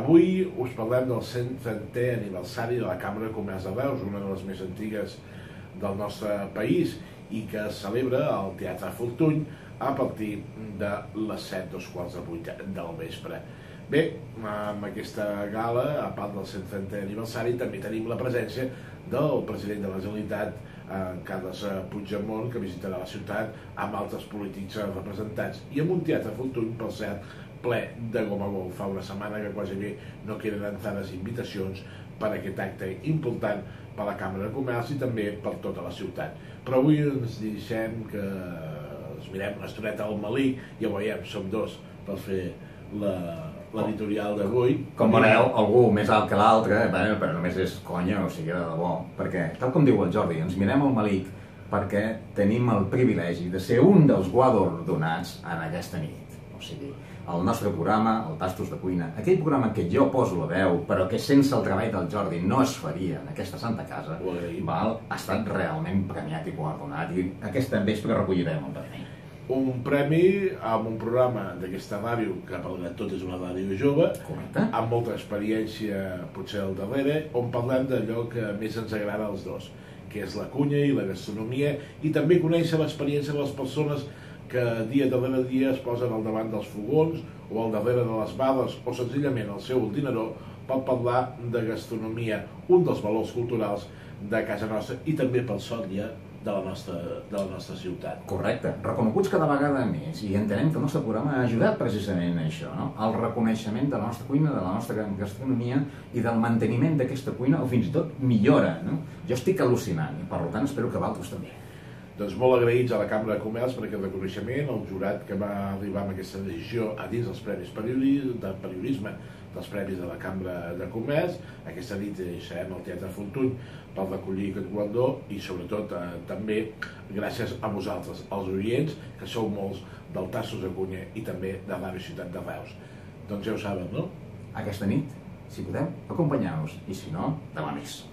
Avui us parlem del 130è aniversari de la Cambra de Comerç de Reus, una de les més antigues del nostre país i que es celebra al Teatre Fortuny a partir de les 7:15 del vespre. Bé, amb aquesta gala, a part del 130è aniversari, també tenim la presència del president de la Generalitat, Carles Puigdemont, que visitarà la ciutat amb altres polítics representats i amb un Teatre Fortuny, per cert, ple de gom a gom. Fa una setmana que quasi bé no queden entrades invitacions per a aquest acte important per a la Cambra de Comerç i també per tota la ciutat. Però avui ens deixem que ens mirem una estoneta al Melic, ja ho veiem, som dos per fer l'editorial d'avui. Com veureu, algú més alt que l'altre, però només és conya, o sigui, de debò, perquè, tal com diu el Jordi, ens mirem al Melic perquè tenim el privilegi de ser un dels guardonats en aquesta nit. O sigui, el nostre programa, el Tastos de Cuina, aquell programa que jo poso la veu, però que sense el treball del Jordi no es faria en aquesta santa casa, ha estat realment premiat i guardonat, i aquest vespre recollirem el premi. Un premi amb un programa d'aquesta ràdio, que per tot és una ràdio jove, amb molta experiència potser al darrere, on parlem d'allò que més ens agrada als dos, que és la cuina i la gastronomia, i també conèixer l'experiència de les persones que dia darrere dia es posen al davant dels fogons o al darrere de les barres o senzillament al seu ordinador per parlar de gastronomia, un dels valors culturals de casa nostra i també, per sort, ja de la nostra ciutat. Correcte, reconeguts cada vegada més, i entenem que el nostre programa ha ajudat precisament a això, no? El reconeixement de la nostra cuina, de la nostra gastronomia i del manteniment d'aquesta cuina, o fins i tot millora, no? Jo estic al·lucinant i per tant espero que vosaltres també. Doncs molt agraïts a la Cambra de Comerç per aquest reconeixement, al jurat que va arribar amb aquesta decisió a dins dels Premis de Periodisme dels Premis de la Cambra de Comerç. Aquesta nit serem al Teatre Fortuny per recollir aquest guardó i sobretot també gràcies a vosaltres, els oients, que sou molts del Tastos de Cuina i també de Ràdio Ciutat de Reus. Doncs ja ho saben, no? Aquesta nit, si podeu, acompanyeu-nos, i si no, demà més.